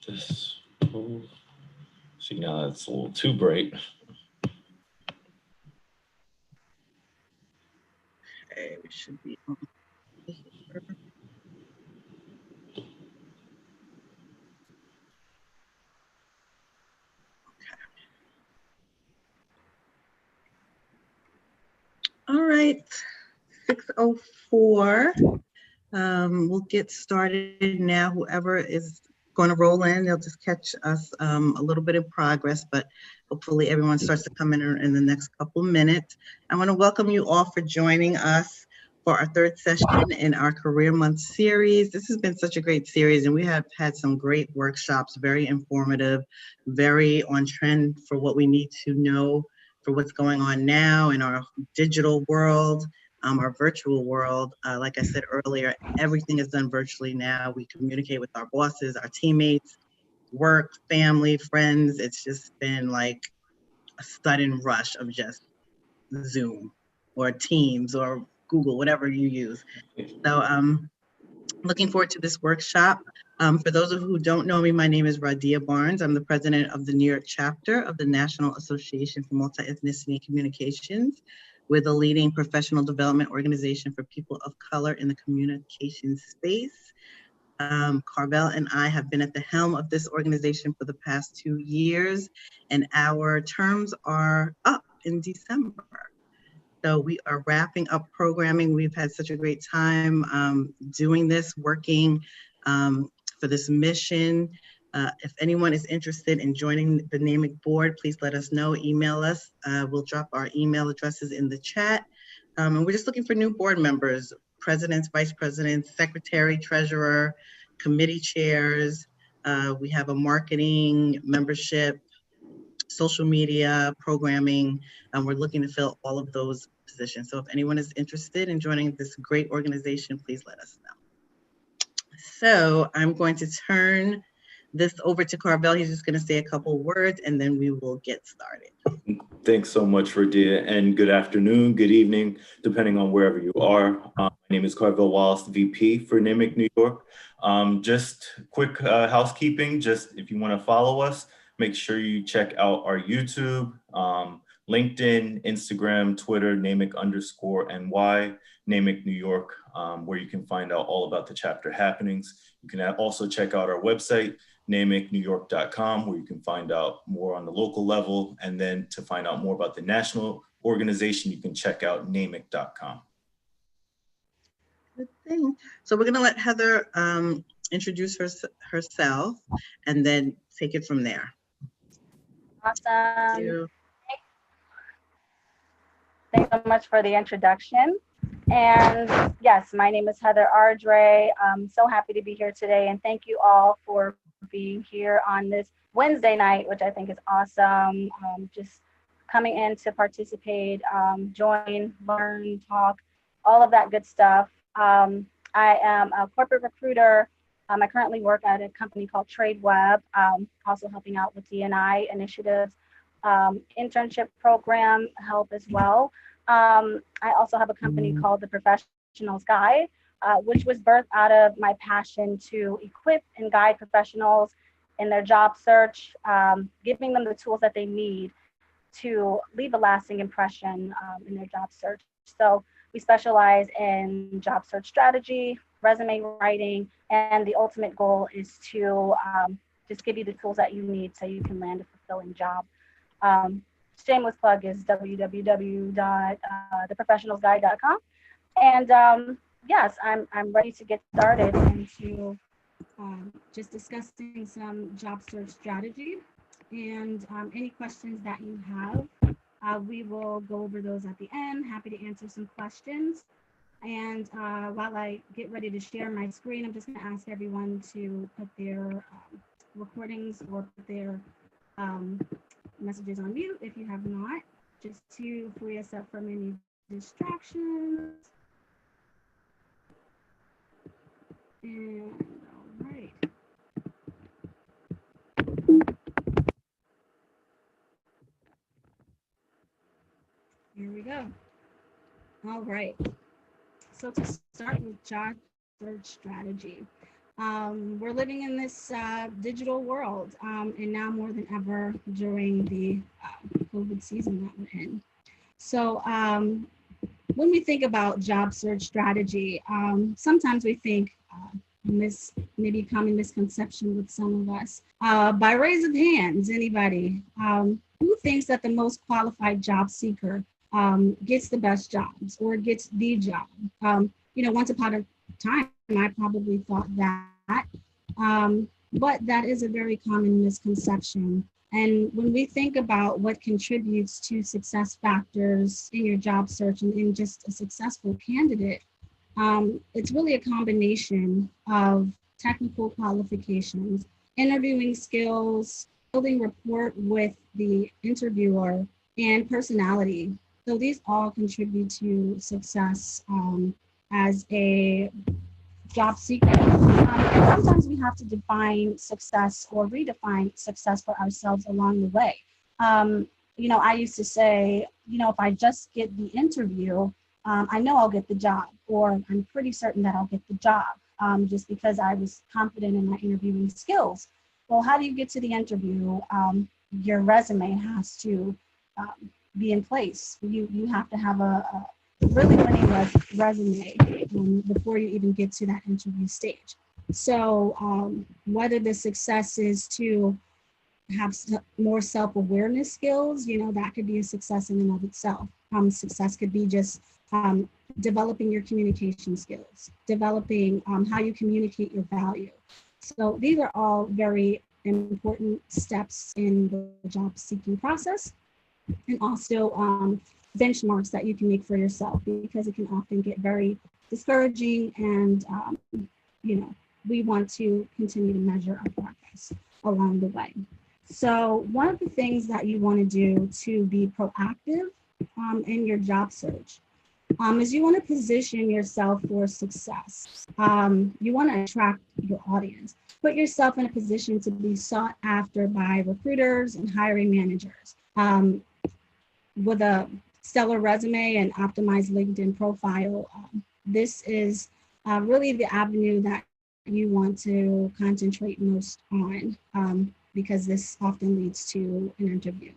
Just see now it's a little too bright. Okay, we should be on here. All right, 6:04. We'll get started now. Whoever is going to roll in, they'll just catch us a little bit in progress, but hopefully everyone starts to come in the next couple of minutes. I want to welcome you all for joining us for our third session in our Career Month series. This has been such a great series, and we have had some great workshops, very informative, very on trend for what we need to know for what's going on now in our digital world, our virtual world. Like I said earlier, everything is done virtually now. We communicate with our bosses, our teammates, work, family, friends. It's just been like a sudden rush of just Zoom or Teams or Google, whatever you use. So looking forward to this workshop. For those of who don't know me, my name is Radia Barnes. I'm the president of the New York chapter of the National Association for Multi-Ethnicity and Communications. We're the leading professional development organization for people of color in the communication space. Carvel and I have been at the helm of this organization for the past 2 years, and our terms are up in December. So we are wrapping up programming. We've had such a great time doing this, working for this mission. If anyone is interested in joining the NAMIC board, please let us know, email us. We'll drop our email addresses in the chat. And we're just looking for new board members, presidents, vice presidents, secretary, treasurer, committee chairs. We have a marketing membership, social media, programming. We're looking to fill all of those positions. So if anyone is interested in joining this great organization, please let us know. So I'm going to turn this over to Carvel. He's just going to say a couple words and then we will get started. Thanks so much, Radia, and good afternoon, good evening, depending on wherever you are. My name is Carvel Wallace, VP for NAMIC New York. Just quick housekeeping, just if you want to follow us, make sure you check out our YouTube, LinkedIn, Instagram, Twitter, NAMIC_NY, NAMIC New York, where you can find out all about the chapter happenings. You can also check out our website, NAMICNewYork.com, where you can find out more on the local level. And then to find out more about the national organization, you can check out NAMIC.com. Good thing. So we're going to let Heather introduce herself and then take it from there. Awesome. Thank you. Thanks so much for the introduction. And yes, my name is Heather Ardre. I'm so happy to be here today. And thank you all for being here on this Wednesday night, which I think is awesome. Just coming in to participate, join, learn, talk, all of that good stuff. I am a corporate recruiter. I currently work at a company called TradeWeb, also helping out with D&I initiatives, internship program help as well. I also have a company called the Professionals Guide, which was birthed out of my passion to equip and guide professionals in their job search, giving them the tools that they need to leave a lasting impression in their job search. So we specialize in job search strategy, resume writing, and the ultimate goal is to just give you the tools that you need so you can land a fulfilling job. Shameless plug is www.theprofessionalsguide.com. And yes, I'm ready to get started into just discussing some job search strategy. And any questions that you have, we will go over those at the end. Happy to answer some questions. And while I get ready to share my screen, I'm just going to ask everyone to put their recordings or put their messages on mute if you have not, just to free us up from any distractions. And all right. Here we go. All right. So to start with job search strategy, We're living in this digital world, and now more than ever during the COVID season that we're in. So, when we think about job search strategy, sometimes we think maybe common misconception with some of us. By raise of hands, anybody who thinks that the most qualified job seeker gets the best jobs or gets the job? Once upon a time, I probably thought that, but that is a very common misconception. And when we think about what contributes to success factors in your job search and in just a successful candidate, it's really a combination of technical qualifications, interviewing skills, building rapport with the interviewer, and personality. So these all contribute to success as a job seeker. And sometimes we have to define success or redefine success for ourselves along the way. I used to say, if I just get the interview, I know I'll get the job, or I'm pretty certain that I'll get the job, just because I was confident in my interviewing skills. Well, how do you get to the interview? Your resume has to be in place. You have to have a really winning resume before you even get to that interview stage. So whether the success is to have more self-awareness skills, that could be a success in and of itself. Success could be just developing your communication skills, developing how you communicate your value. So these are all very important steps in the job seeking process, and also benchmarks that you can make for yourself, because it can often get very discouraging, and we want to continue to measure our progress along the way. So one of the things that you want to do to be proactive in your job search is you want to position yourself for success. You want to attract your audience. Put yourself in a position to be sought after by recruiters and hiring managers. With a stellar resume and optimized LinkedIn profile, this is really the avenue that you want to concentrate most on, because this often leads to an interview.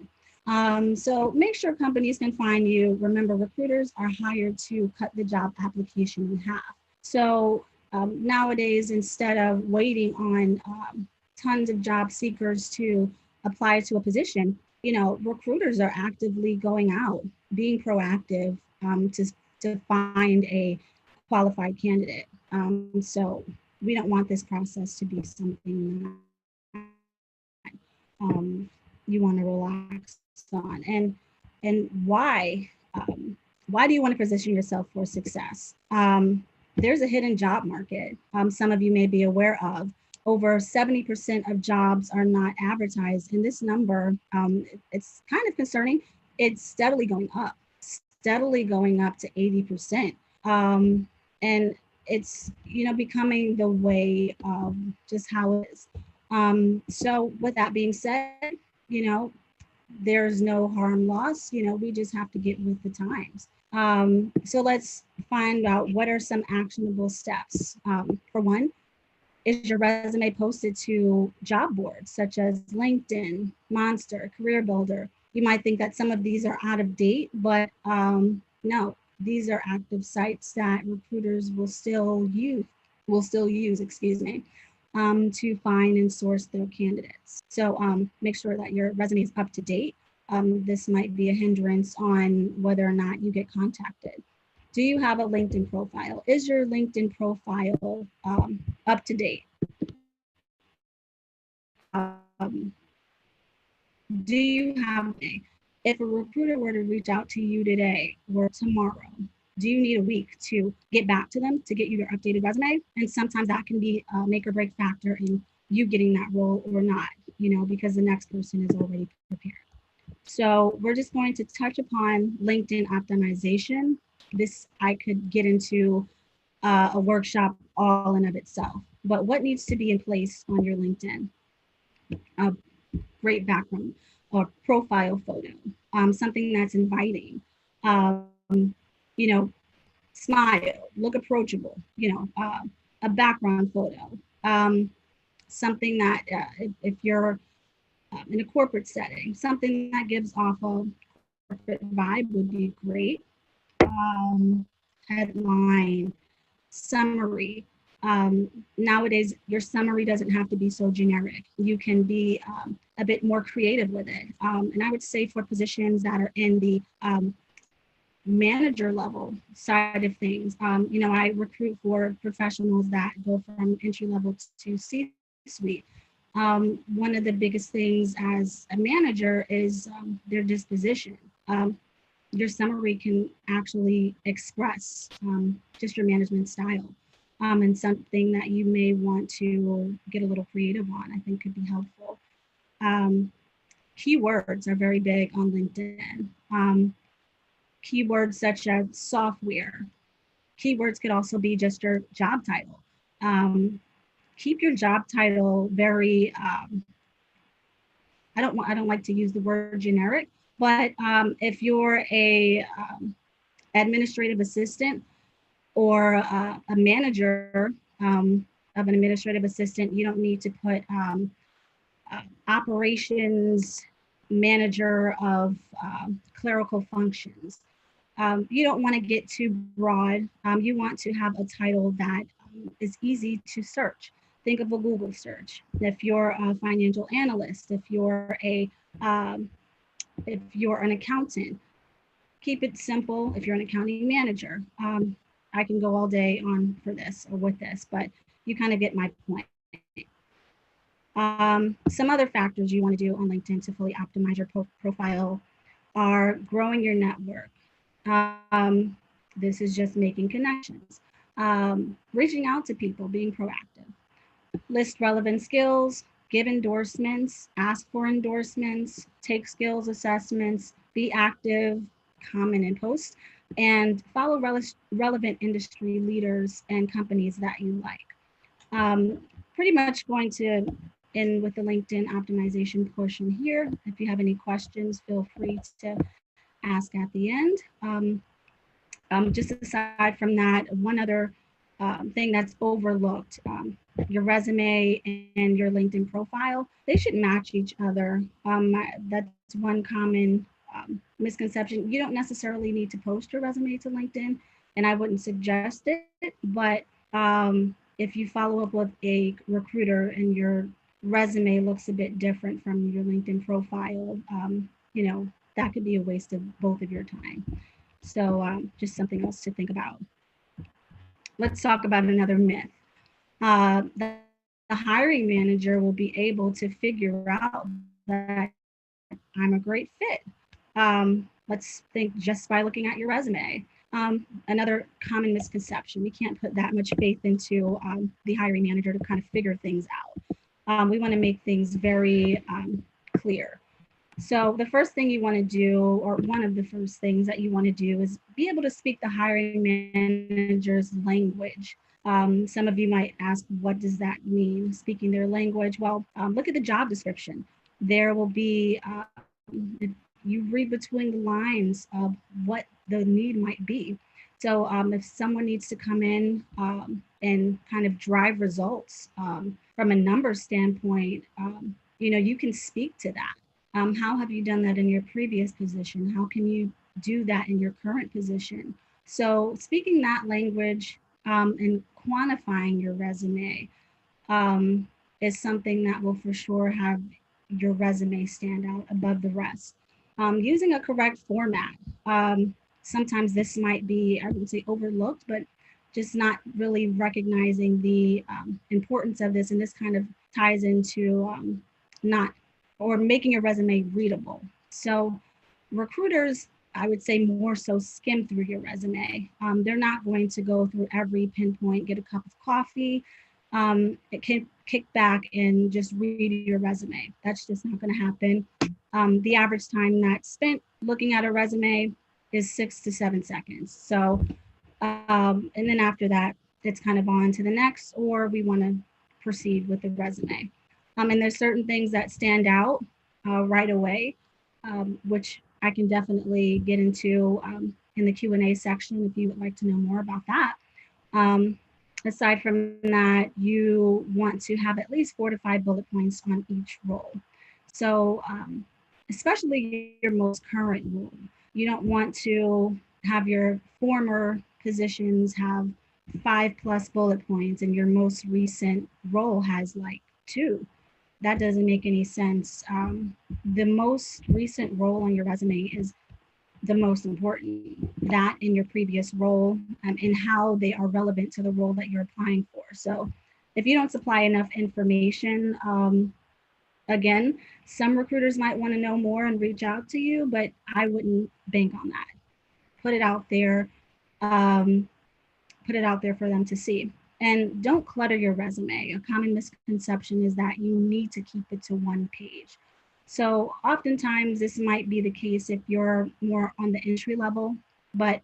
So make sure companies can find you. Remember, recruiters are hired to cut the job application in half. So nowadays, instead of waiting on tons of job seekers to apply to a position, recruiters are actively going out, being proactive to find a qualified candidate. So we don't want this process to be something that you want to relax on. And why do you want to position yourself for success? There's a hidden job market. Some of you may be aware of. Over 70% of jobs are not advertised, and this number, it's kind of concerning. It's steadily going up to 80%, and it's becoming the way of just how it is. So with that being said, there's no harm lost. We just have to get with the times. So let's find out what are some actionable steps. For one, is your resume posted to job boards such as LinkedIn, Monster, Career Builder? You might think that some of these are out of date, but no, these are active sites that recruiters will still use, to find and source their candidates. So make sure that your resume is up to date. This might be a hindrance on whether or not you get contacted. Do you have a LinkedIn profile? Is your LinkedIn profile up to date? Do you have, if a recruiter were to reach out to you today or tomorrow, do you need a week to get back to them to get you your updated resume? And sometimes that can be a make or break factor in you getting that role or not, because the next person is already prepared. So we're just going to touch upon LinkedIn optimization. This I could get into a workshop all in of itself. But what needs to be in place on your LinkedIn? A great background or profile photo, something that's inviting, smile, look approachable, a background photo, something that if you're in a corporate setting, something that gives off a corporate vibe would be great. Headline, summary. Nowadays, your summary doesn't have to be so generic. You can be a bit more creative with it. And I would say for positions that are in the manager level side of things, I recruit for professionals that go from entry level to C-suite. One of the biggest things as a manager is their disposition. Your summary can actually express just your management style, and something that you may want to get a little creative on, I think could be helpful. Keywords are very big on LinkedIn. Keywords such as software. Keywords could also be just your job title. Keep your job title very, I don't like to use the word generic, but if you're a administrative assistant or a manager of an administrative assistant, you don't need to put operations manager of clerical functions. You don't want to get too broad. You want to have a title that is easy to search. Think of a Google search. If you're a financial analyst, if you're an accountant, keep it simple. If you're an accounting manager, I can go all day on for this or with this, but you kind of get my point. Some other factors you want to do on LinkedIn to fully optimize your profile are growing your network. This is just making connections, reaching out to people, being proactive. List relevant skills, give endorsements, ask for endorsements, take skills assessments, be active, comment and post, and follow relevant industry leaders and companies that you like. Pretty much going to end with the LinkedIn optimization portion here. If you have any questions, feel free to ask at the end. Just aside from that, one other thing that's overlooked, your resume and your LinkedIn profile, they should match each other. That's one common misconception. You don't necessarily need to post your resume to LinkedIn, and I wouldn't suggest it, but if you follow up with a recruiter and your resume looks a bit different from your LinkedIn profile, that could be a waste of both of your time. So just something else to think about. Let's talk about another myth. The hiring manager will be able to figure out that I'm a great fit. Let's think just by looking at your resume. Another common misconception, we can't put that much faith into the hiring manager to kind of figure things out. We want to make things very clear. So the first thing you want to do, or one of the first things that you want to do, is be able to speak the hiring manager's language. Some of you might ask, what does that mean, speaking their language? Well, look at the job description. There will be, you read between the lines of what the need might be. So if someone needs to come in and kind of drive results from a numbers standpoint, you can speak to that. How have you done that in your previous position? How can you do that in your current position? So speaking that language and quantifying your resume is something that will for sure have your resume stand out above the rest. Using a correct format. Sometimes this might be, I wouldn't say overlooked, but just not really recognizing the importance of this. And this kind of ties into making your resume readable. So recruiters, I would say, more so skim through your resume. They're not going to go through every pinpoint, get a cup of coffee, it can kick back and just read your resume. That's just not going to happen. The average time that's spent looking at a resume is 6 to 7 seconds. So, and then after that, it's kind of on to the next, or we want to proceed with the resume. And there's certain things that stand out right away, which I can definitely get into in the Q&A section if you would like to know more about that. Aside from that, you want to have at least 4 to 5 bullet points on each role. So especially your most current role, you don't want to have your former positions have 5+ bullet points and your most recent role has like 2. That doesn't make any sense. The most recent role on your resume is the most important, that in your previous role, and how they are relevant to the role that you're applying for. So if you don't supply enough information, again, some recruiters might want to know more and reach out to you, but I wouldn't bank on that. Put it out there, um, put it out there for them to see. And don't clutter your resume. A common misconception is that you need to keep it to 1 page. So oftentimes this might be the case if you're more on the entry level, but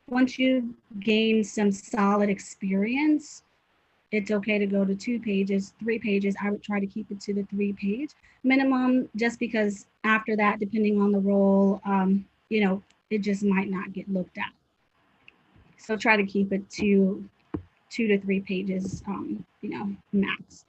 once you gain some solid experience, it's okay to go to 2 pages, 3 pages. I would try to keep it to the 3 page minimum, just because after that, depending on the role, it just might not get looked at. So try to keep it to 2 to 3 pages, max.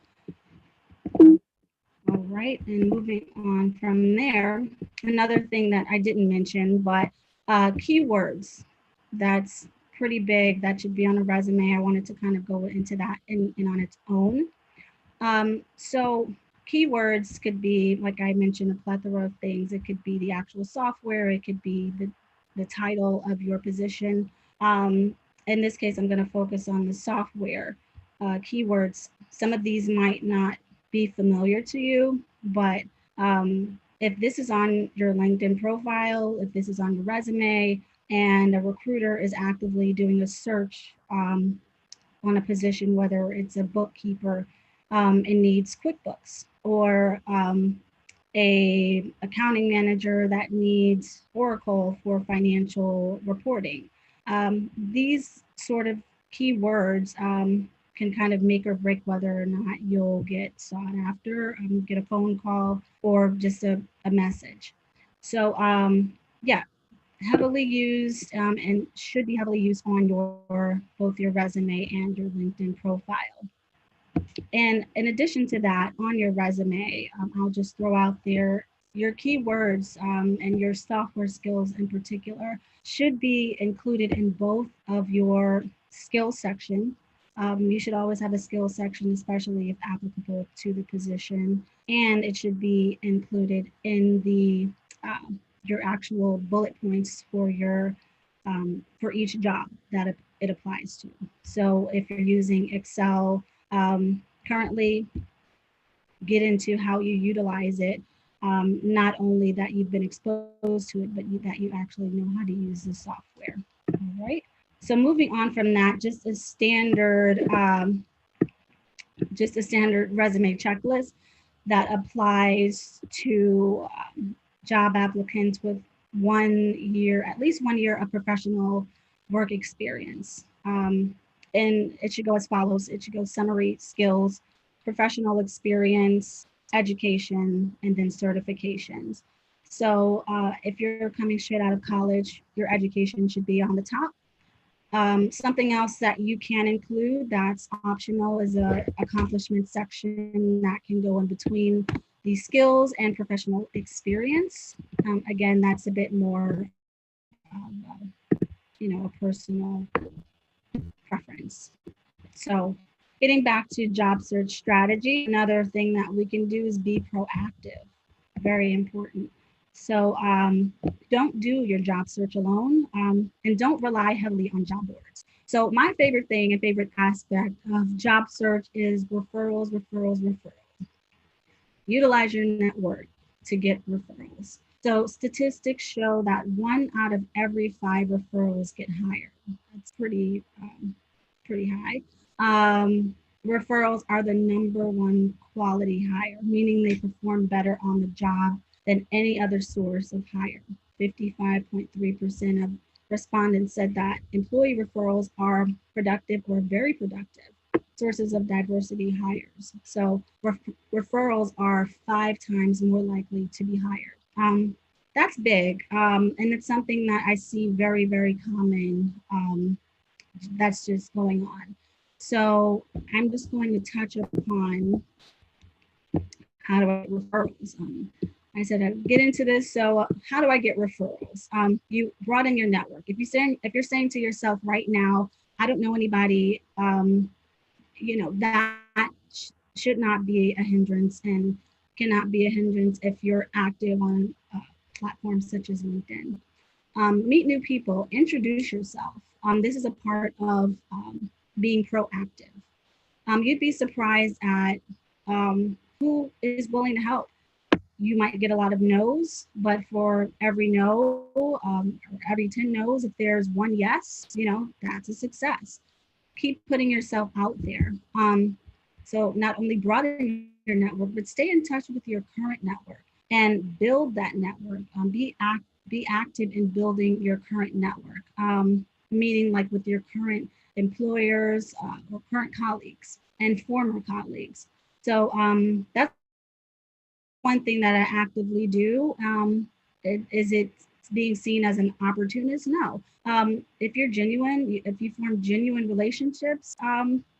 All right, and moving on from there, another thing that I didn't mention, but keywords. That's pretty big. That should be on a resume. I wanted to kind of go into that in on its own. So keywords could be, like I mentioned, a plethora of things. It could be the actual software. It could be the title of your position. In this case, I'm going to focus on the software keywords. Some of these might not be familiar to you, but if this is on your LinkedIn profile, if this is on your resume, and a recruiter is actively doing a search on a position, whether it's a bookkeeper and needs QuickBooks, or a accounting manager that needs Oracle for financial reporting. These sort of keywords can kind of make or break whether or not you'll get sought after, get a phone call, or just a message. So yeah, heavily used and should be heavily used on both your resume and your LinkedIn profile. And in addition to that, on your resume, I'll just throw out there your keywords and your software skills in particular should be included in both of your skills section. You should always have a skills section, especially if applicable to the position, and it should be included in the your actual bullet points for your for each job that it applies to. So if you're using Excel currently, get into how you utilize it. Not only that you've been exposed to it, but that you actually know how to use the software. All right. So moving on from that, just a standard resume checklist that applies to job applicants with at least 1 year of professional work experience. And it should go as follows. It should go summary, skills, professional experience, education, and then certifications. So if you're coming straight out of college, your education should be on the top. Something else that you can include that's optional is a accomplishment section that can go in between the skills and professional experience. Again, that's a bit more, a personal preference. So getting back to job search strategy, another thing that we can do is be proactive, very important. So don't do your job search alone, and don't rely heavily on job boards. So my favorite thing and favorite aspect of job search is referrals, referrals, referrals. Utilize your network to get referrals. So statistics show that 1 out of every 5 referrals get hired. That's pretty high. Referrals are the #1 quality hire, meaning they perform better on the job than any other source of hire. 55.3% of respondents said that employee referrals are productive or very productive sources of diversity hires. So referrals are 5 times more likely to be hired. That's big, and it's something that I see very, very common that's just going on. So I'm just going to touch upon how do I get referrals. I said I'd get into this. So how do I get referrals? You broaden your network. If you're saying to yourself right now, I don't know anybody, that should not be a hindrance and cannot be a hindrance if you're active on platforms such as LinkedIn. Meet new people, introduce yourself. This is a part of being proactive. You'd be surprised at who is willing to help. You might get a lot of no's, but for every no, or every 10 no's, if there's one yes, that's a success. Keep putting yourself out there. So not only broaden your network, but stay in touch with your current network and build that network. Be active in building your current network, meaning like with your current employers or current colleagues and former colleagues. So that's one thing that I actively do. Is it being seen as an opportunist? No. If you're genuine, if you form genuine relationships,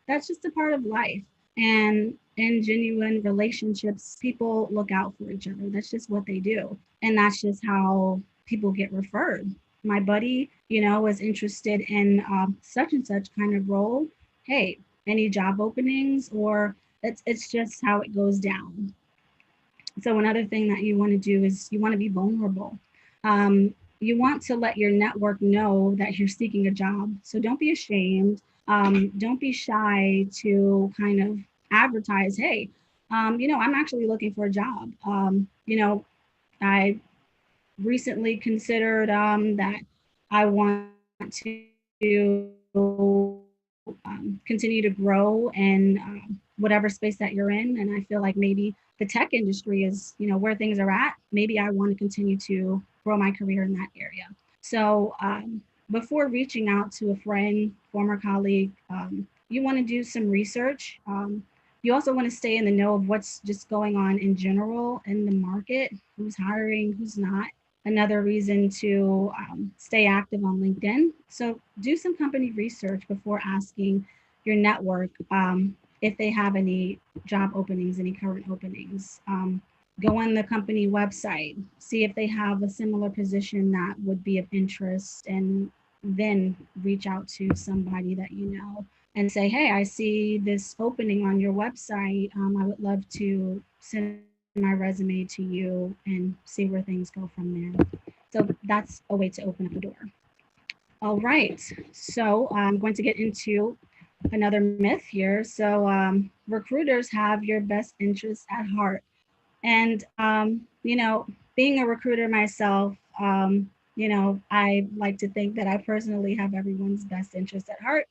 that's just a part of life. And in genuine relationships, people look out for each other. That's just what they do. And that's just how people get referred. My buddy, was interested in such and such kind of role. Hey, any job openings? Or it's just how it goes down. So another thing that you want to do is you want to be vulnerable. You want to let your network know that you're seeking a job. So don't be ashamed. Don't be shy to kind of advertise, hey, I'm actually looking for a job. I recently considered that I want to continue to grow in whatever space that you're in. And I feel like maybe the tech industry is, where things are at. Maybe I want to continue to grow my career in that area. So before reaching out to a friend, former colleague, you want to do some research. You also want to stay in the know of what's just going on in general in the market, who's hiring, who's not. Another reason to stay active on LinkedIn. So do some company research before asking your network if they have any job openings, any current openings. Go on the company website, see if they have a similar position that would be of interest, and then reach out to somebody that you know and say, hey, I see this opening on your website. I would love to send my resume to you and see where things go from there. So that's a way to open up a door. All right, so I'm going to get into another myth here. So recruiters have your best interests at heart. And, being a recruiter myself, I like to think that I personally have everyone's best interest at heart.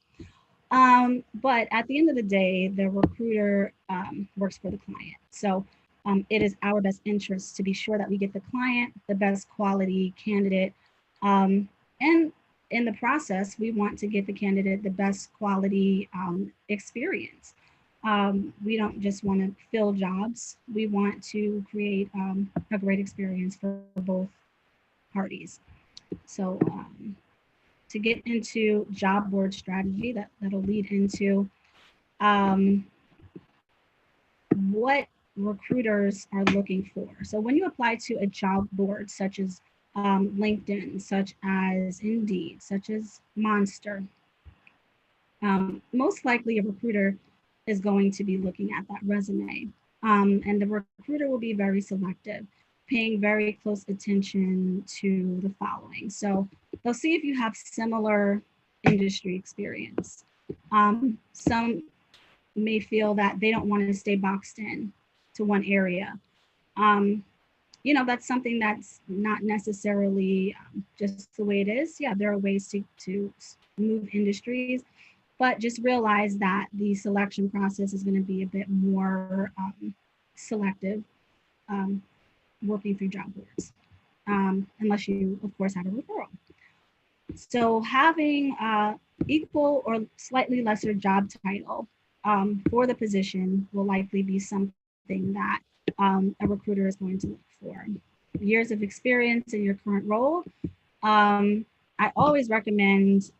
But at the end of the day, the recruiter works for the client. So it is our best interest to be sure that we get the client the best quality candidate. And in the process, we want to get the candidate the best quality experience. We don't just want to fill jobs. We want to create a great experience for both parties. So to get into job board strategy, that'll lead into what recruiters are looking for. So when you apply to a job board such as LinkedIn, such as Indeed, such as Monster, most likely a recruiter is going to be looking at that resume. And the recruiter will be very selective, paying very close attention to the following. So they'll see if you have similar industry experience. Some may feel that they don't want to stay boxed in to one area. That's something that's not necessarily just the way it is. Yeah, there are ways to move industries, but just realize that the selection process is going to be a bit more selective working through job boards, unless you, of course, have a referral. So having equal or slightly lesser job title for the position will likely be something that a recruiter is going to look for. Years of experience in your current role. I always recommend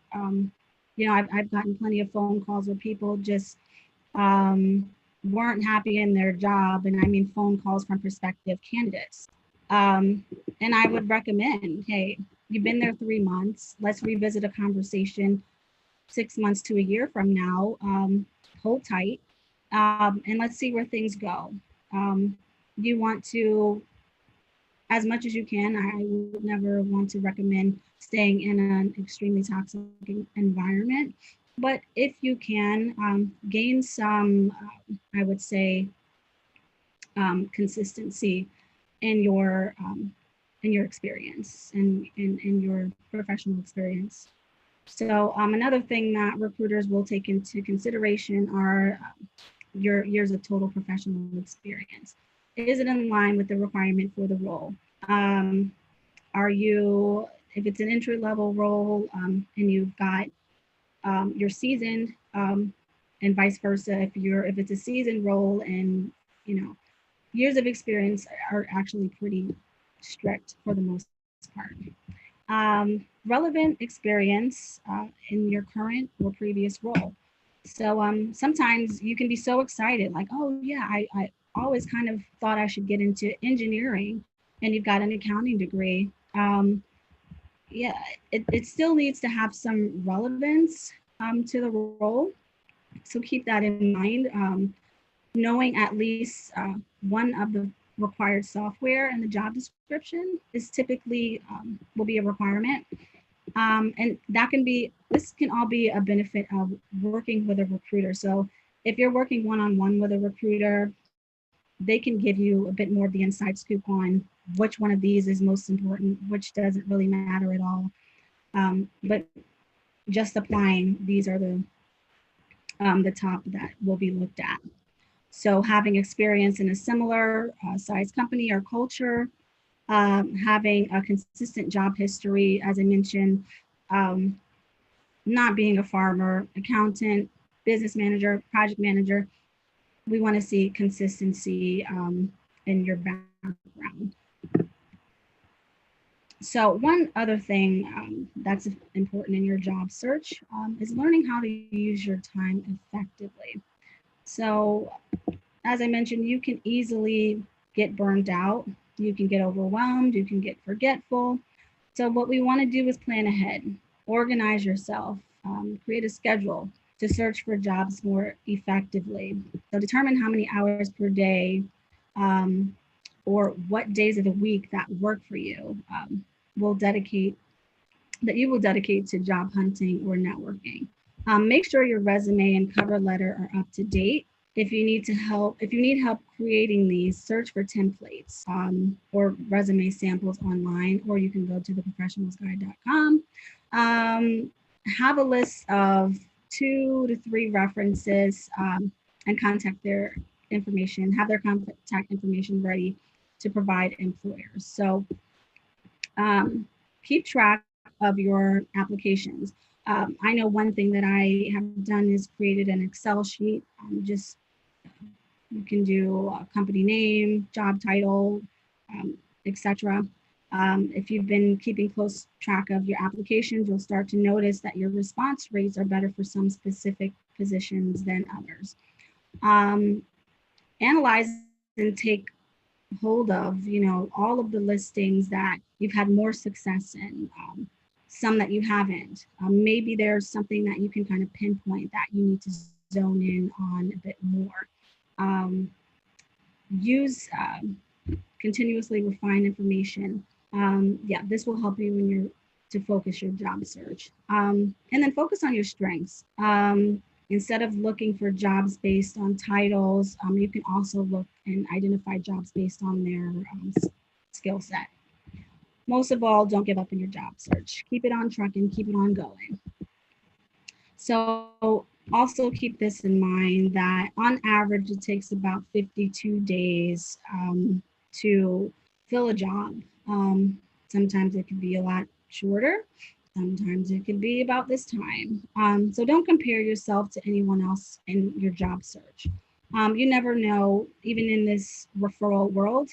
You know, I've gotten plenty of phone calls where people just weren't happy in their job. And I mean, phone calls from prospective candidates. Um, and I would recommend, hey, you've been there 3 months. Let's revisit a conversation 6 months to a year from now. Hold tight, and let's see where things go. You want to, as much as you can, I would never want to recommend staying in an extremely toxic environment. But if you can, gain some, I would say, consistency in your experience and in your professional experience. So another thing that recruiters will take into consideration are your years of total professional experience. Is it in line with the requirement for the role? Are you, if it's an entry level role and you've got you're seasoned, and vice versa, if it's a seasoned role and you know years of experience are actually pretty strict for the most part. Relevant experience in your current or previous role. So sometimes you can be so excited, like, oh yeah, I always kind of thought I should get into engineering, and you've got an accounting degree. Yeah, it still needs to have some relevance to the role. So keep that in mind. Knowing at least one of the required software in the job description is typically will be a requirement. And this can all be a benefit of working with a recruiter. So if you're working one-on-one with a recruiter, they can give you a bit more of the inside scoop on which one of these is most important, which doesn't really matter at all. But just applying, these are the top that will be looked at. So having experience in a similar size company or culture, having a consistent job history, as I mentioned, not being a farmer, accountant, business manager, project manager. We want to see consistency in your background. So one other thing that's important in your job search is learning how to use your time effectively. So as I mentioned, you can easily get burned out. You can get overwhelmed. You can get forgetful. So what we want to do is plan ahead, organize yourself, create a schedule to search for jobs more effectively. So determine how many hours per day or what days of the week that work for you will dedicate to job hunting or networking. Make sure your resume and cover letter are up to date. If you need help creating these, search for templates or resume samples online, or you can go to theprofessionalsguide.com. Have a list of 2 to 3 references and contact their information, have their contact information ready to provide employers. So keep track of your applications. I know one thing that I have done is created an Excel sheet. You can do a company name, job title, etc. If you've been keeping close track of your applications, you'll start to notice that your response rates are better for some specific positions than others. Analyze and take hold of, all of the listings that you've had more success in, some that you haven't. Maybe there's something that you can kind of pinpoint that you need to zone in on a bit more. Use continuously refine information. This will help you when you're to focus your job search. And then focus on your strengths. Instead of looking for jobs based on titles, you can also look and identify jobs based on their skill set. Most of all, don't give up in your job search. Keep it on track and keep it on going. So also keep this in mind that on average, it takes about 52 days to fill a job. Sometimes it can be a lot shorter. Sometimes it can be about this time. So don't compare yourself to anyone else in your job search. You never know, even in this referral world,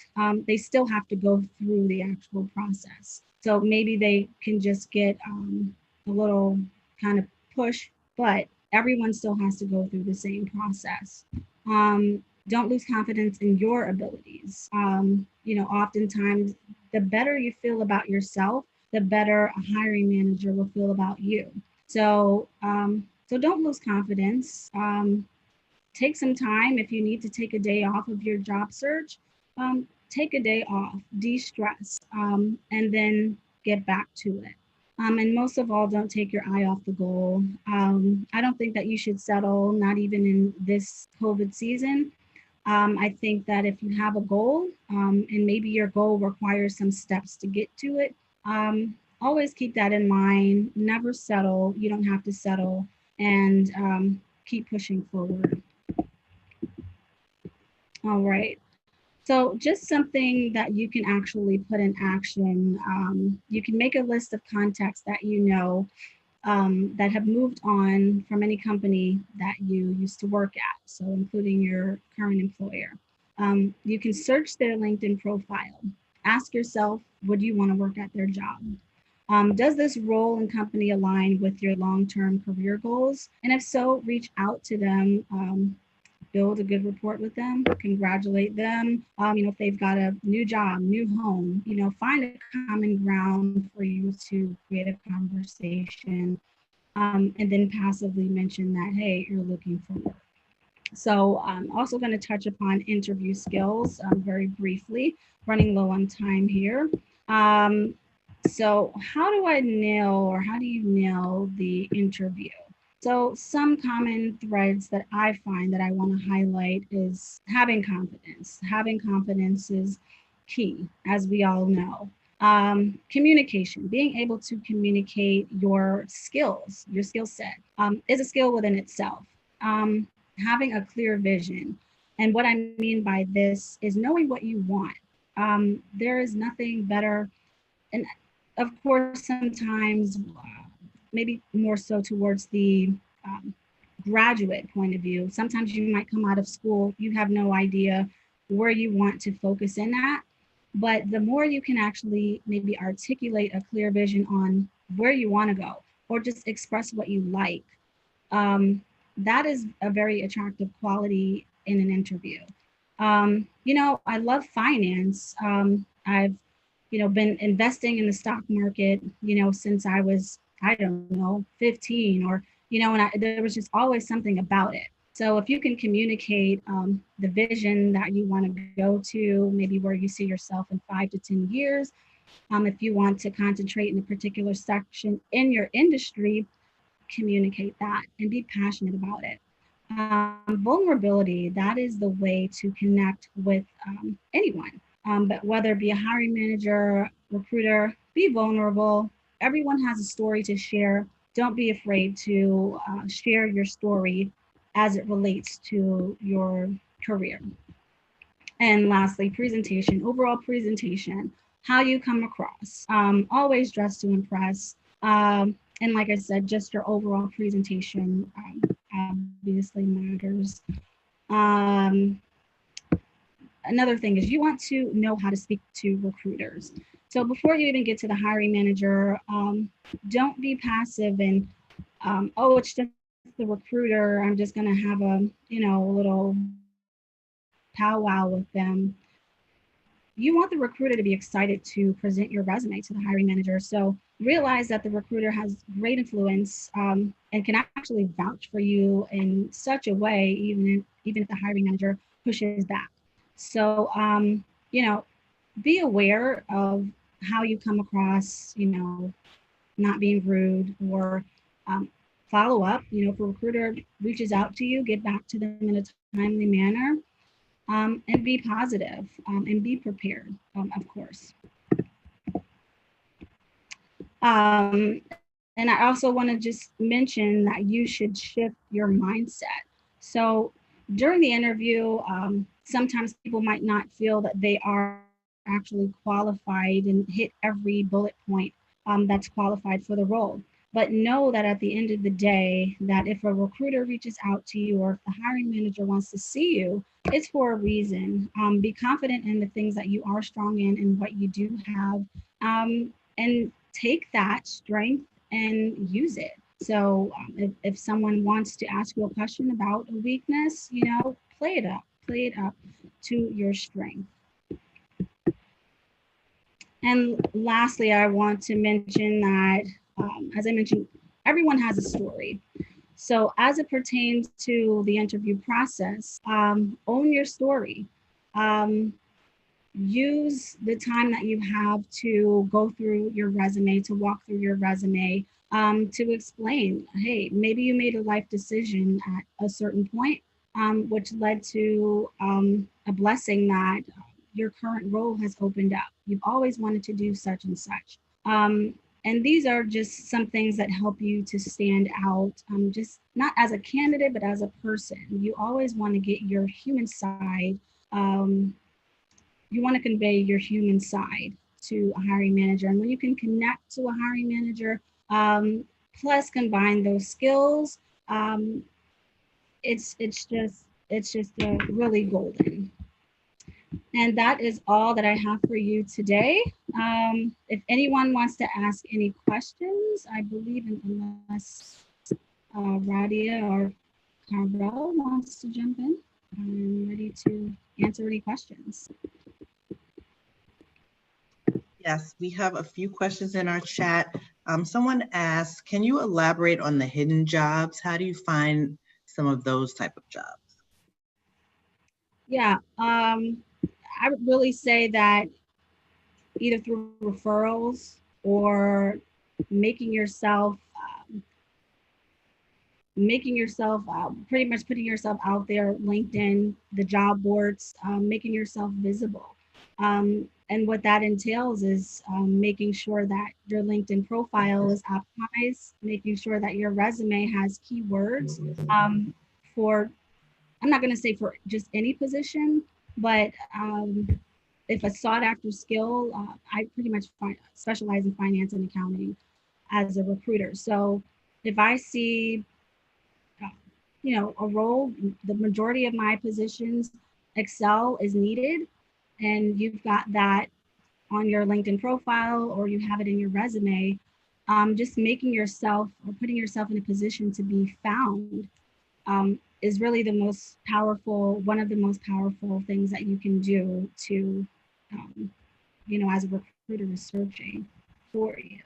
they still have to go through the actual process. So maybe they can just get a little kind of push but everyone still has to go through the same process. Don't lose confidence in your abilities. Oftentimes, the better you feel about yourself, the better a hiring manager will feel about you. So don't lose confidence. Take some time if you need to take a day off of your job search. Take a day off, de-stress, and then get back to it. And most of all, don't take your eye off the goal. I don't think that you should settle, not even in this COVID season. I think that if you have a goal, and maybe your goal requires some steps to get to it, always keep that in mind. Never settle. You don't have to settle, and keep pushing forward. All right. So just something that you can actually put in action. You can make a list of contacts that you know that have moved on from any company that you used to work at, so including your current employer. You can search their LinkedIn profile. Ask yourself, would you want to work at their job? Does this role and company align with your long-term career goals? And if so, reach out to them. Build a good rapport with them, congratulate them. If they've got a new job, new home, find a common ground for you to create a conversation, and then passively mention that, hey, you're looking for work. So I'm also going to touch upon interview skills very briefly, running low on time here. So how do I nail, or how do you nail the interview? So some common threads that I find that I want to highlight is having confidence. Having confidence is key, as we all know. Communication, being able to communicate your skills, your skill set, is a skill within itself. Having a clear vision. And what I mean by this is knowing what you want. There is nothing better. And of course, sometimes maybe more so towards the graduate point of view. Sometimes you might come out of school, you have no idea where you want to focus in at. But the more you can actually maybe articulate a clear vision on where you want to go, or just express what you like, that is a very attractive quality in an interview. I love finance. I've been investing in the stock market, since I was, I don't know, 15, or, and there was just always something about it. So if you can communicate the vision that you want to go to, maybe where you see yourself in 5 to 10 years, if you want to concentrate in a particular section in your industry, communicate that and be passionate about it. Vulnerability, that is the way to connect with anyone. But whether it be a hiring manager, recruiter, be vulnerable. Everyone has a story to share. Don't be afraid to share your story as it relates to your career. And lastly, presentation, overall presentation, how you come across. Always dress to impress. And like I said, just your overall presentation obviously matters. Another thing is you want to know how to speak to recruiters. So before you even get to the hiring manager, don't be passive and, oh, it's just the recruiter. I'm just going to have a little powwow with them. You want the recruiter to be excited to present your resume to the hiring manager. So realize that the recruiter has great influence and can actually vouch for you in such a way, even if the hiring manager pushes back. So, be aware of how you come across, not being rude, or follow up. If a recruiter reaches out to you, get back to them in a timely manner. And be positive and be prepared, of course. And I also want to just mention that you should shift your mindset. So during the interview, sometimes people might not feel that they are actually qualified and hit every bullet point that's qualified for the role. But know that at the end of the day, that if a recruiter reaches out to you, or if the hiring manager wants to see you, it's for a reason. Be confident in the things that you are strong in and what you do have, and take that strength and use it. So if someone wants to ask you a question about a weakness, play it up to your strength. And lastly, I want to mention that, as I mentioned, everyone has a story. So as it pertains to the interview process, own your story. Use the time that you have to go through your resume, to walk through your resume, to explain, hey, maybe you made a life decision at a certain point, which led to a blessing that your current role has opened up. You've always wanted to do such and such. And these are just some things that help you to stand out, just not as a candidate, but as a person. You always want to get your human side. You want to convey your human side to a hiring manager. And when you can connect to a hiring manager, plus combine those skills, it's just really golden. And that is all that I have for you today. If anyone wants to ask any questions, I believe, unless Radia or Carvel wants to jump in, I'm ready to answer any questions. Yes, we have a few questions in our chat. Someone asked, can you elaborate on the hidden jobs? How do you find some of those type of jobs? Yeah, I would really say that either through referrals or making yourself pretty much putting yourself out there, LinkedIn, the job boards, making yourself visible. And what that entails is making sure that your LinkedIn profile is optimized, making sure that your resume has keywords for, I'm not going to say for just any position, but if a sought after skill, I pretty much specialize in finance and accounting as a recruiter. So if I see a role, the majority of my positions, Excel is needed, and you've got that on your LinkedIn profile or you have it in your resume, just making yourself or putting yourself in a position to be found is really one of the most powerful things that you can do to, as a recruiter is searching for you.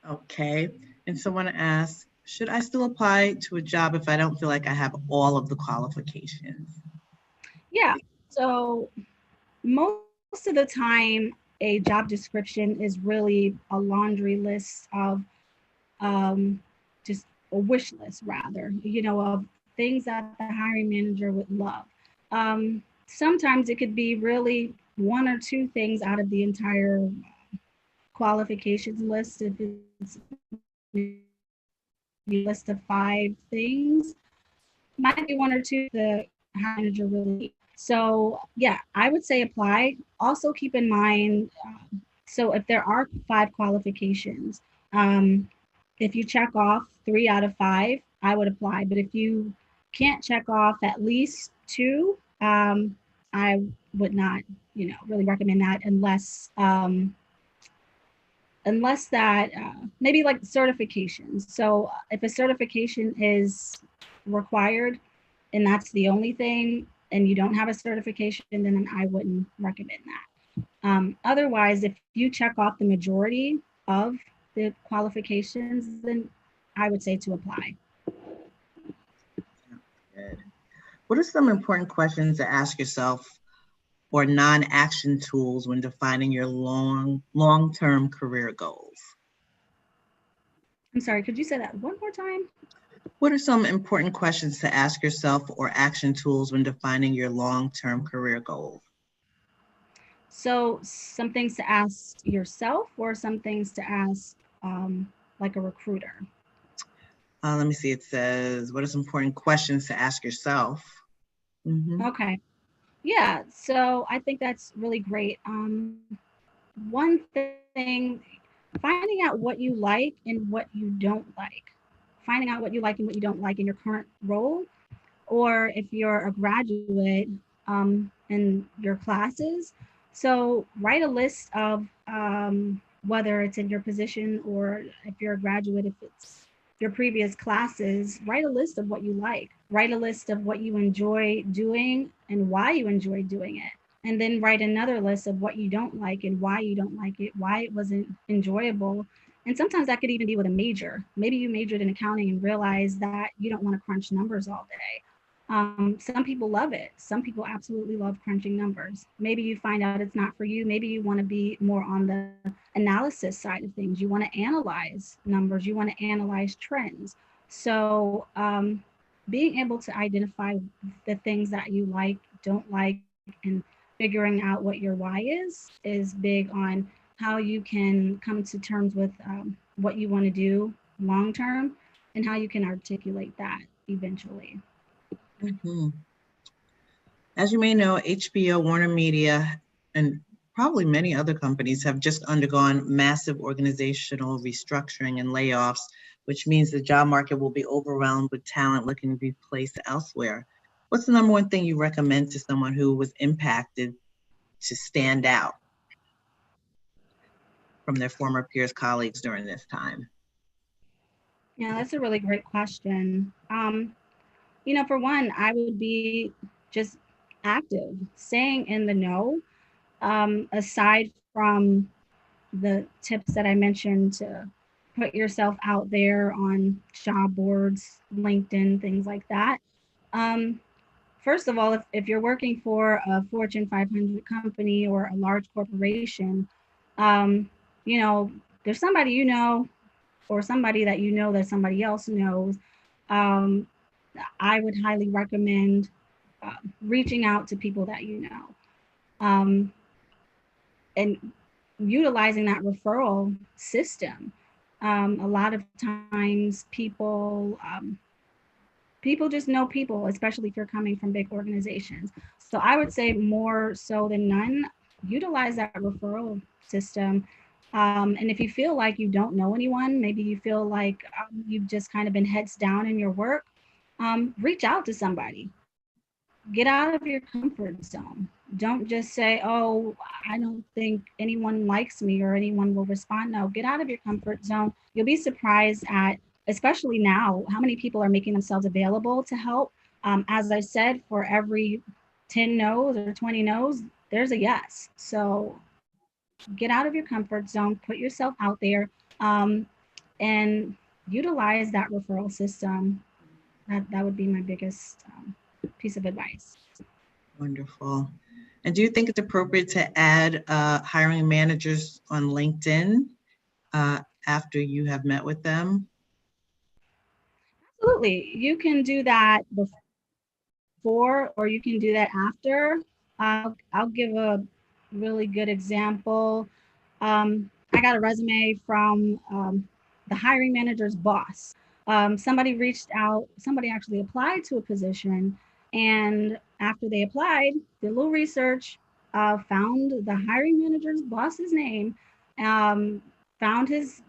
Okay, and someone asked, should I still apply to a job if I don't feel like I have all of the qualifications? Yeah, so most of the time, a job description is really a laundry list of just a wish list, rather, of things that the hiring manager would love. Sometimes it could be really one or two things out of the entire qualifications list. If it's a list of 5 things, might be one or two the manager really. So yeah, I would say apply. Also keep in mind, so if there are 5 qualifications, if you check off 3 out of 5, I would apply. But if you can't check off at least 2, I would not, really recommend that unless that maybe like certifications. So if a certification is required and that's the only thing and you don't have a certification, then I wouldn't recommend that. Otherwise, if you check off the majority of the qualifications, then I would say to apply. Good. What are some important questions to ask yourself or non-action tools when defining your long-term career goals? I'm sorry, could you say that one more time? What are some important questions to ask yourself or action tools when defining your long-term career goals? So some things to ask yourself or some things to ask like a recruiter? Let me see, it says, what are some important questions to ask yourself? Okay. Yeah, so I think that's really great. One thing, finding out what you like and what you don't like. Finding out what you like and what you don't like in your current role, or if you're a graduate in your classes. So write a list of whether it's in your position or if you're a graduate, if it's your previous classes, write a list of what you like, write a list of what you enjoy doing and why you enjoy doing it. And then write another list of what you don't like and why you don't like it, why it wasn't enjoyable. And sometimes that could even be with a major. Maybe you majored in accounting and realized that you don't want to crunch numbers all day. Some people love it. Some people absolutely love crunching numbers. Maybe you find out it's not for you. Maybe you want to be more on the analysis side of things. You want to analyze numbers. You want to analyze trends. So being able to identify the things that you like, don't like, and figuring out what your why is big on how you can come to terms with what you want to do long term and how you can articulate that eventually. Mhm. As you may know, HBO, Warner Media, and probably many other companies have just undergone massive organizational restructuring and layoffs, which means the job market will be overwhelmed with talent looking to be placed elsewhere. What's the number one thing you recommend to someone who was impacted to stand out from their former peers, colleagues during this time? Yeah, that's a really great question. For one, I would be just active, staying in the know. Aside from the tips that I mentioned to put yourself out there on job boards, LinkedIn, things like that. Um, First of all, if you're working for a Fortune 500 company or a large corporation, um, you know, there's somebody or somebody that you know that somebody else knows. Um, I would highly recommend reaching out to people that you know. Um, and utilizing that referral system. A lot of times people just know people, especially if you're coming from big organizations. So I would say more so than none, utilize that referral system. And if you feel like you don't know anyone, maybe you feel like you've just kind of been heads down in your work, reach out to somebody. Get out of your comfort zone. Don't just say, oh, I don't think anyone likes me or anyone will respond. No, get out of your comfort zone. You'll be surprised at, especially now, how many people are making themselves available to help. As I said, for every 10 no's or 20 no's, there's a yes. So get out of your comfort zone, put yourself out there, and utilize that referral system. That would be my biggest piece of advice. Wonderful. And do you think it's appropriate to add hiring managers on LinkedIn after you have met with them? Absolutely. You can do that before or you can do that after. I'll give a really good example. I got a resume from the hiring manager's boss. Somebody reached out, somebody actually applied to a position, and after they applied, did a little research, found the hiring manager's boss's name, um, found his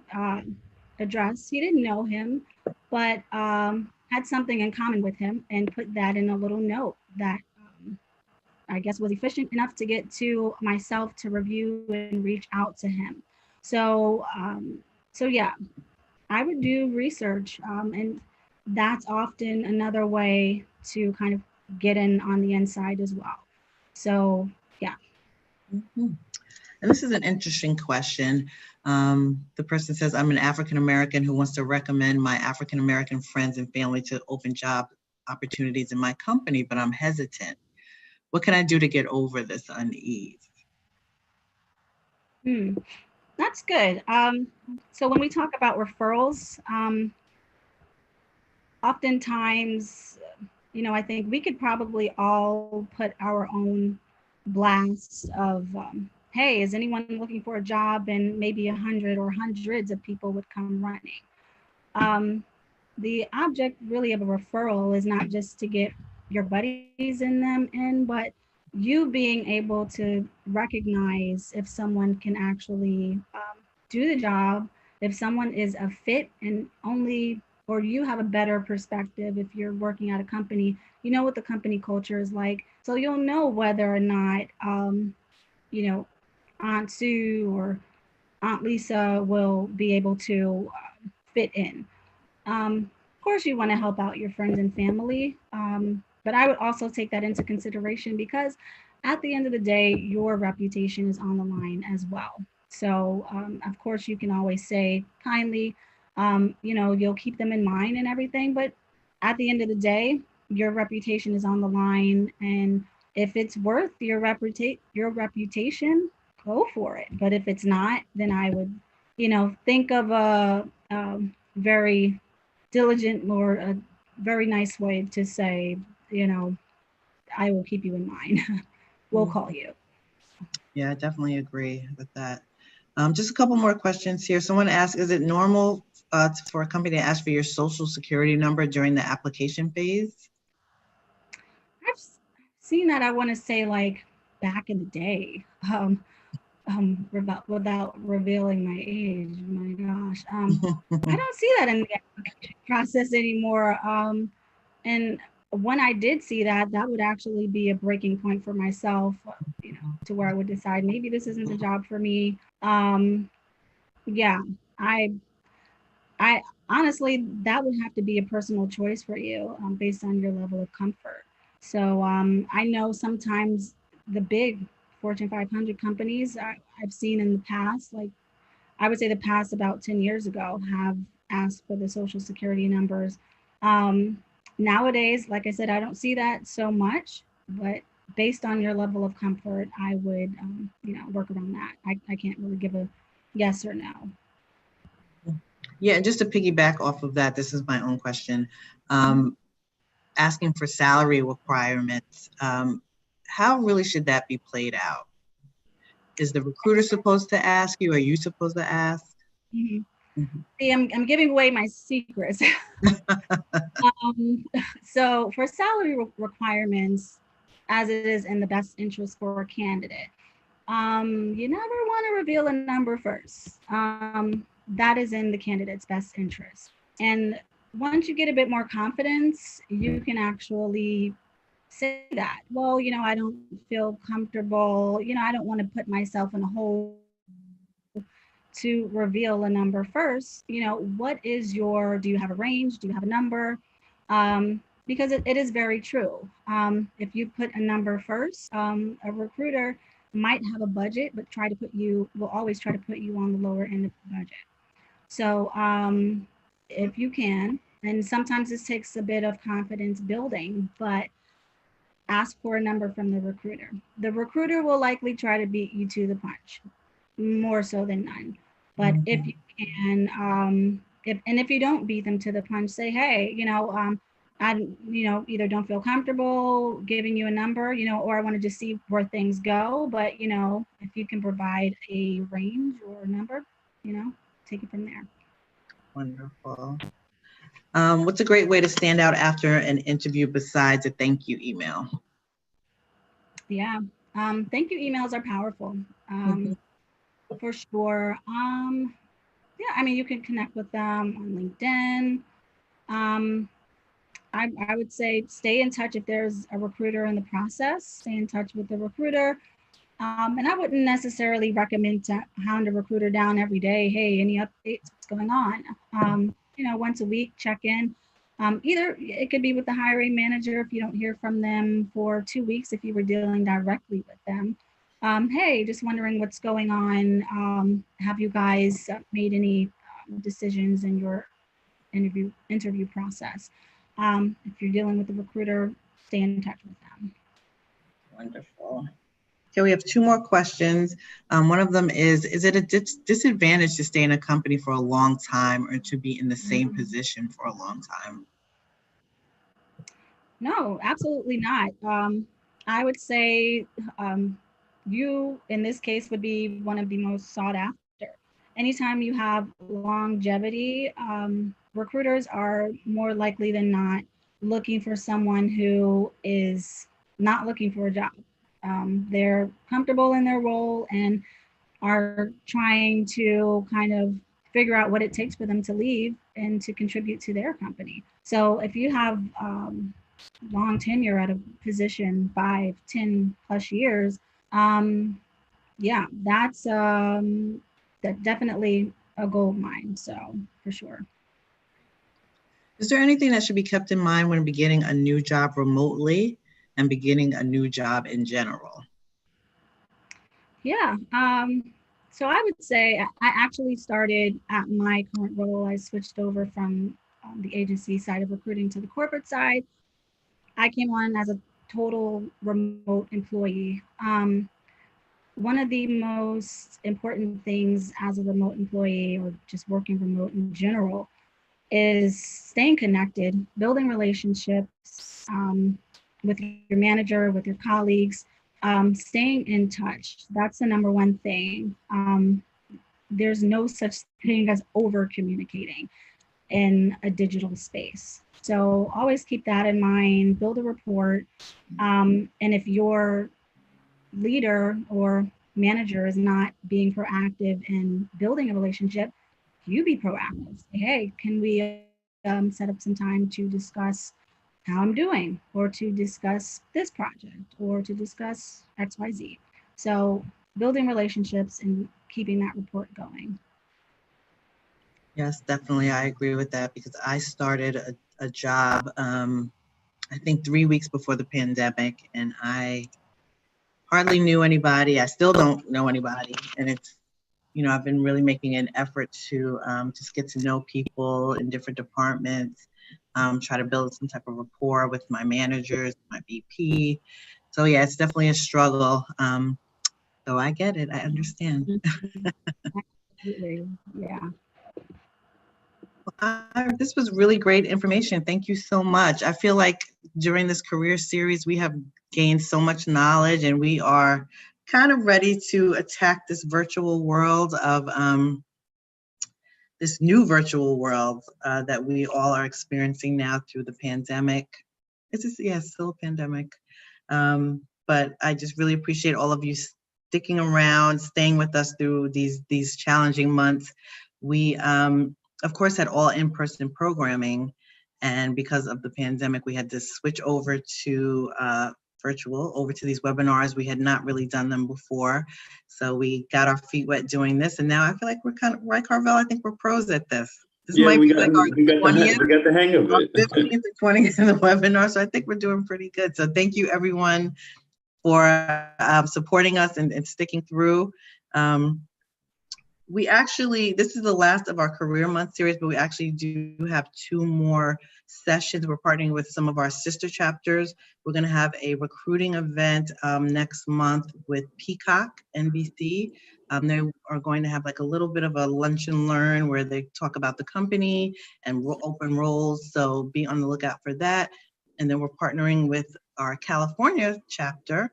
address. He didn't know him, but had something in common with him and put that in a little note that I guess was efficient enough to get to myself to review and reach out to him. So, so yeah, I would do research, and that's often another way to kind of get in on the inside as well. So, yeah. Mhm. And this is an interesting question. The person says, I'm an African American who wants to recommend my African American friends and family to open job opportunities in my company, but I'm hesitant. What can I do to get over this unease? Hmm, that's good. So when we talk about referrals, oftentimes, I think we could probably all put our own blasts of, hey, is anyone looking for a job? And maybe 100 or hundreds of people would come running. Um, the object really of a referral is not just to get your buddies in them in, but you being able to recognize if someone can actually do the job, if someone is a fit and only, or you have a better perspective if you're working at a company, you know what the company culture is like. So you'll know whether or not, you know, Aunt Sue or Aunt Lisa will be able to fit in. Of course, you want to help out your friends and family, but I would also take that into consideration because at the end of the day, your reputation is on the line as well. So, of course, you can always say kindly, you'll keep them in mind and everything, but at the end of the day, your reputation is on the line, and if it's worth your reputation, go for it. But if it's not, then I would, think of a very diligent or a very nice way to say, you know, I will keep you in mind. We'll call you. Yeah, I definitely agree with that. Just a couple more questions here. Someone asked, is it normal for a company to ask for your social security number during the application phase? I've seen that, I want to say, like back in the day. Without revealing my age, my gosh. I don't see that in the application process anymore. And when I did see that, that would actually be a breaking point for myself, to where I would decide maybe this isn't the job for me. Yeah, I I honestly, that would have to be a personal choice for you, based on your level of comfort. So I know sometimes the big Fortune 500 companies I've seen in the past, like I would say the past about 10 years ago, have asked for the social security numbers. Um, Nowadays, like I said, I don't see that so much, but based on your level of comfort, I would, work around that. I can't really give a yes or no. Yeah, and just to piggyback off of that, this is my own question. Asking for salary requirements, how really should that be played out? Is the recruiter supposed to ask you? Are you supposed to ask? Mm-hmm. See, I'm giving away my secrets. So for salary requirements, as it is in the best interest for a candidate, you never want to reveal a number first. That is in the candidate's best interest. And once you get a bit more confidence, you can actually say that. Well, I don't feel comfortable. I don't want to put myself in a hole to reveal a number first. What is do you have a range? Do you have a number? Because it is very true. If you put a number first, a recruiter might have a budget, but will always try to put you on the lower end of the budget. So if you can, and sometimes this takes a bit of confidence building, but ask for a number from the recruiter. The recruiter will likely try to beat you to the punch, more so than none. But if you can, if you don't beat them to the punch, say, hey, I, either don't feel comfortable giving you a number, or I want to just see where things go. But, if you can provide a range or a number, take it from there. Wonderful. What's a great way to stand out after an interview besides a thank you email? Yeah. Thank you emails are powerful. For sure. Yeah, I mean, you can connect with them on LinkedIn. I would say stay in touch if there's a recruiter in the process. Stay in touch with the recruiter. And I wouldn't necessarily recommend to hound a recruiter down every day. Hey, any updates? What's going on? Once a week, check in. Either it could be with the hiring manager if you don't hear from them for 2 weeks, if you were dealing directly with them. Hey, just wondering what's going on. Have you guys made any decisions in your interview process? If you're dealing with the recruiter, stay in touch with them. Wonderful. Okay, we have 2 more questions. One of them is it a disadvantage to stay in a company for a long time or to be in the same position for a long time? No, absolutely not. I would say you, in this case, would be one of the most sought after. Anytime you have longevity, recruiters are more likely than not looking for someone who is not looking for a job. They're comfortable in their role and are trying to kind of figure out what it takes for them to leave and to contribute to their company. So if you have long tenure at a position, 5, 10 plus years, yeah, that's definitely a goal of mine. So for sure. Is there anything that should be kept in mind when beginning a new job remotely and beginning a new job in general? Yeah. So I would say I actually started at my current role. I switched over from the agency side of recruiting to the corporate side. I came on as a total remote employee. One of the most important things as a remote employee or just working remote in general is staying connected, building relationships with your manager, with your colleagues, staying in touch. That's the number one thing. There's no such thing as over communicating in a digital space. So always keep that in mind, build a report. And if your leader or manager is not being proactive in building a relationship, you be proactive. Say, hey, can we set up some time to discuss how I'm doing, or to discuss this project, or to discuss XYZ. So building relationships and keeping that report going. Yes, definitely. I agree with that because I started a job, I think 3 weeks before the pandemic, and I hardly knew anybody. I still don't know anybody. And it's, I've been really making an effort to just get to know people in different departments, try to build some type of rapport with my managers, my VP. So yeah, it's definitely a struggle. So I get it. I understand. Absolutely. Yeah. This was really great information. Thank you so much. I feel like during this career series, we have gained so much knowledge, and we are kind of ready to attack this virtual world of this new virtual world that we all are experiencing now through the pandemic. It's just, yeah, still a pandemic. But I just really appreciate all of you sticking around, staying with us through these challenging months. We, of course, had all in-person programming, and because of the pandemic, we had to switch over to virtual, over to these webinars. We had not really done them before. So we got our feet wet doing this, and now I feel like we're kind of, right, Carvel? I think we're pros at this. This Yeah, might we be got like our we got 20th, we got the hang of our it. 15th or 20th in the webinar, so I think we're doing pretty good. So thank you, everyone, for supporting us and sticking through. We actually, this is the last of our Career Month series, but we actually do have 2 more sessions. We're partnering with some of our sister chapters. We're going to have a recruiting event next month with Peacock NBC. They are going to have like a little bit of a lunch and learn where they talk about the company and open roles. So be on the lookout for that. And then we're partnering with our California chapter,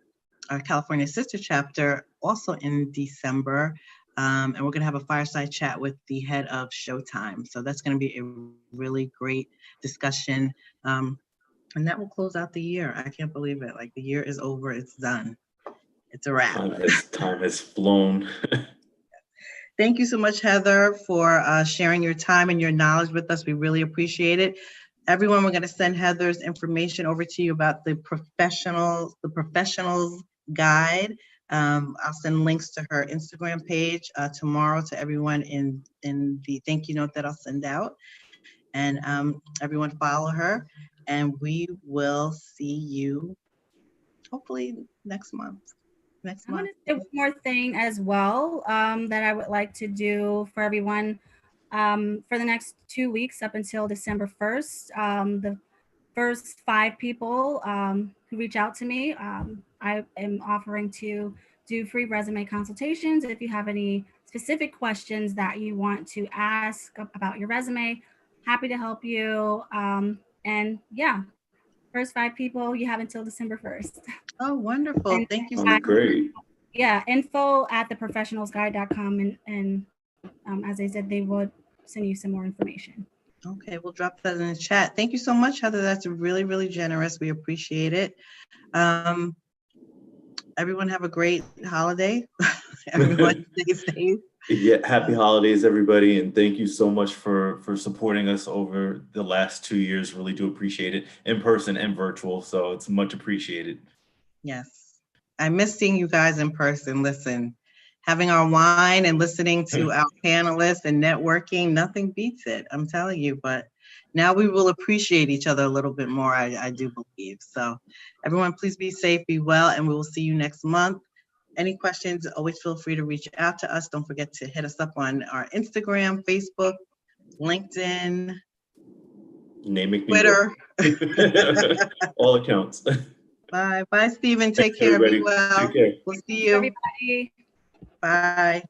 our California sister chapter, also in December. And we're going to have a fireside chat with the head of Showtime. So that's going to be a really great discussion. And that will close out the year. I can't believe it. Like, the year is over. It's done. It's a wrap. Time has flown. Thank you so much, Heather, for sharing your time and your knowledge with us. We really appreciate it. Everyone, we're going to send Heather's information over to you about the professionals guide. I'll send links to her Instagram page tomorrow to everyone in the thank you note that I'll send out. And everyone follow her, and we will see you hopefully next month. I'm going to say one more thing as well that I would like to do for everyone for the next 2 weeks up until December 1st. The first 5 people who reach out to me, I am offering to do free resume consultations. If you have any specific questions that you want to ask about your resume, happy to help you. And yeah, first 5 people, you have until December 1st. Oh, wonderful. And thank you so Sounds great. yeah, info at theprofessionalsguide.com. And as I said, they would send you some more information. Okay, we'll drop that in the chat. Thank you so much, Heather. That's really, really generous. We appreciate it. Everyone have a great holiday. Everyone stay safe. Yeah, happy holidays, everybody, and thank you so much for supporting us over the last 2 years. Really do appreciate it, in person and virtual. So it's much appreciated. Yes, I miss seeing you guys in person. Listen, having our wine and listening to our panelists and networking, nothing beats it. I'm telling you, but now we will appreciate each other a little bit more, I do believe. So everyone, please be safe, be well, and we will see you next month. Any questions, always feel free to reach out to us. Don't forget to hit us up on our Instagram, Facebook, LinkedIn, Name it New Twitter. York. All accounts. Bye. Bye, Stephen. Take Thanks, care. Be everybody. well. Take care. We'll see you. Everybody. Bye.